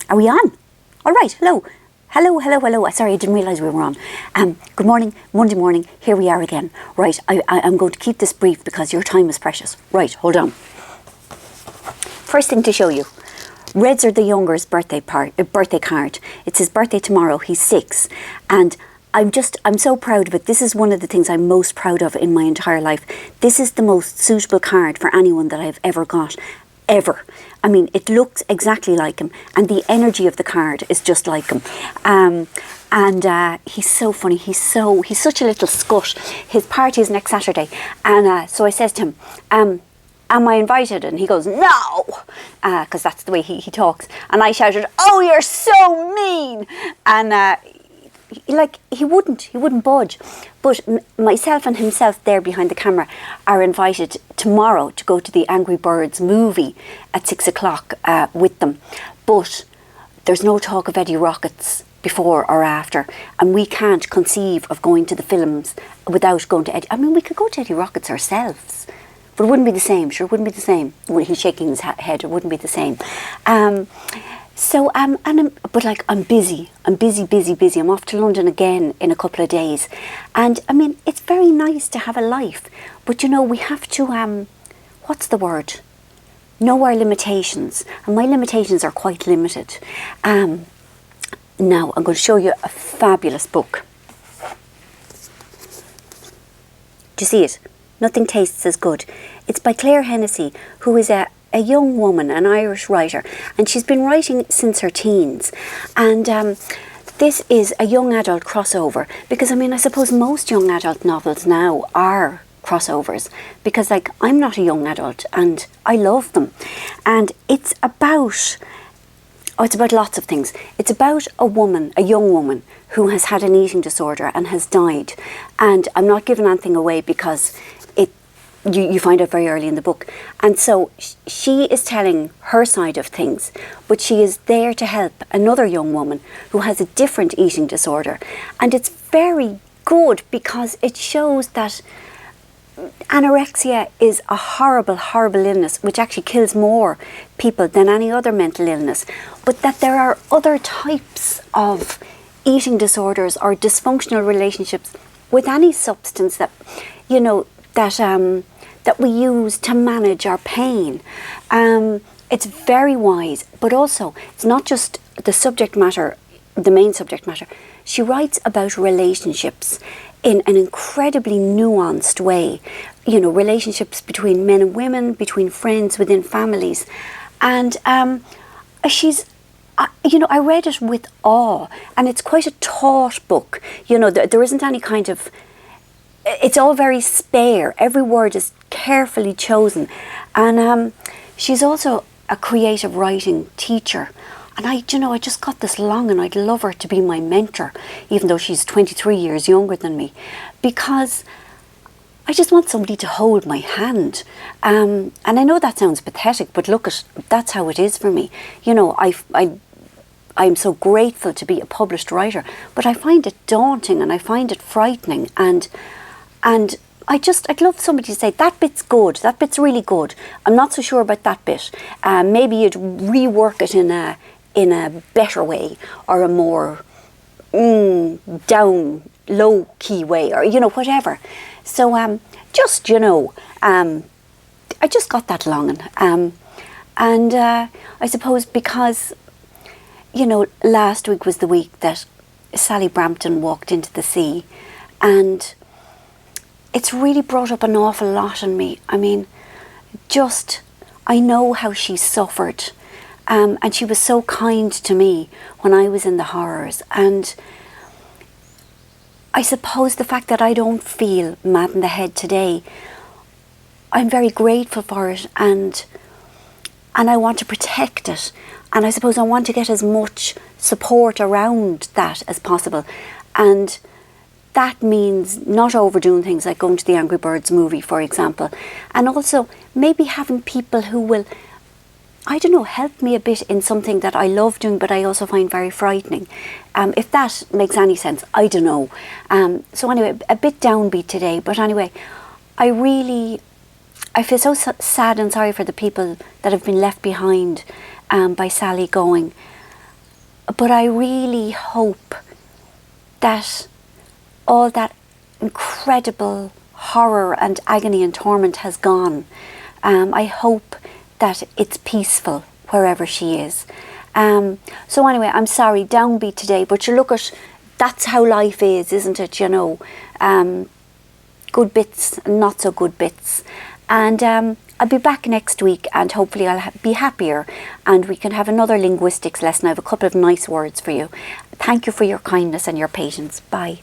Are we on? All right, hello. Hello. Sorry, I didn't realise we were on. Good morning, Monday morning. Here we are again. Right, I'm going to keep this brief because your time is precious. Right, hold on. First thing to show you. Redzer the Younger's birthday card. It's his birthday tomorrow. He's 6. And I'm so proud of it. This is one of the things I'm most proud of in my entire life. This is the most suitable card for anyone that I've ever got. Ever. I mean, it looks exactly like him, and the energy of the card is just like him. And he's so funny. He's such a little scut. His party is next Saturday, and so I says to him, am I invited? And he goes, no, because that's the way he talks. And I shouted, oh, you're so mean. And he wouldn't budge. But myself and himself there behind the camera are invited tomorrow to go to the Angry Birds movie at 6 o'clock with them. But there's no talk of Eddie Rockets before or after, and we can't conceive of going to the films without going to Eddie. I mean, we could go to Eddie Rockets ourselves, but it wouldn't be the same. Sure, it wouldn't be the same. When he's shaking his head, it wouldn't be the same. But I'm busy. I'm busy. I'm off to London again in a couple of days. And I mean, it's very nice to have a life. But you know, we have to, what's the word? Know our limitations. And my limitations are quite limited. Now, I'm going to show you a fabulous book. Do you see it? Nothing tastes as good. It's by Claire Hennessy, who is a young woman, an Irish writer, and she's been writing since her teens. And this is a young adult crossover, because I mean, I suppose most young adult novels now are crossovers, because like, I'm not a young adult and I love them. And it's about lots of things. It's about a young woman who has had an eating disorder and has died. And I'm not giving anything away because you find out very early in the book. And so she is telling her side of things, but she is there to help another young woman who has a different eating disorder. And it's very good because it shows that anorexia is a horrible, horrible illness which actually kills more people than any other mental illness, but that there are other types of eating disorders or dysfunctional relationships with any substance that, you know, that we use to manage our pain. It's very wise, but also it's not just the subject matter, the main subject matter. She writes about relationships in an incredibly nuanced way. You know, relationships between men and women, between friends, within families. And I read it with awe, and it's quite a taut book. You know, there isn't any kind of, it's all very spare. Every word is carefully chosen. And she's also a creative writing teacher. And I just got this longing. I'd love her to be my mentor, even though she's 23 years younger than me, because I just want somebody to hold my hand. And I know that sounds pathetic, but look, that's how it is for me. You know, I'm so grateful to be a published writer, but I find it daunting and I find it frightening. And I'd love somebody to say, that bit's good, that bit's really good. I'm not so sure about that bit. Maybe you'd rework it in a better way, or a more down, low key way, or, you know, whatever. So, I just got that longing. And I suppose because, you know, last week was the week that Sally Brampton walked into the sea, and it's really brought up an awful lot in me. I mean, I know how she suffered. And she was so kind to me when I was in the horrors. And I suppose the fact that I don't feel mad in the head today, I'm very grateful for it, and I want to protect it. And I suppose I want to get as much support around that as possible. And that means not overdoing things like going to the Angry Birds movie, for example. And also maybe having people who will, I don't know, help me a bit in something that I love doing, but I also find very frightening. If that makes any sense, I don't know. So anyway, a bit downbeat today, but anyway, I feel so sad and sorry for the people that have been left behind by Sally going. But I really hope that all that incredible horror and agony and torment has gone. I hope that it's peaceful wherever she is. So anyway, I'm sorry, downbeat today, but you look at, that's how life is, isn't it, you know? Good bits and not so good bits. And I'll be back next week, and hopefully I'll be happier and we can have another linguistics lesson. I have a couple of nice words for you. Thank you for your kindness and your patience. Bye.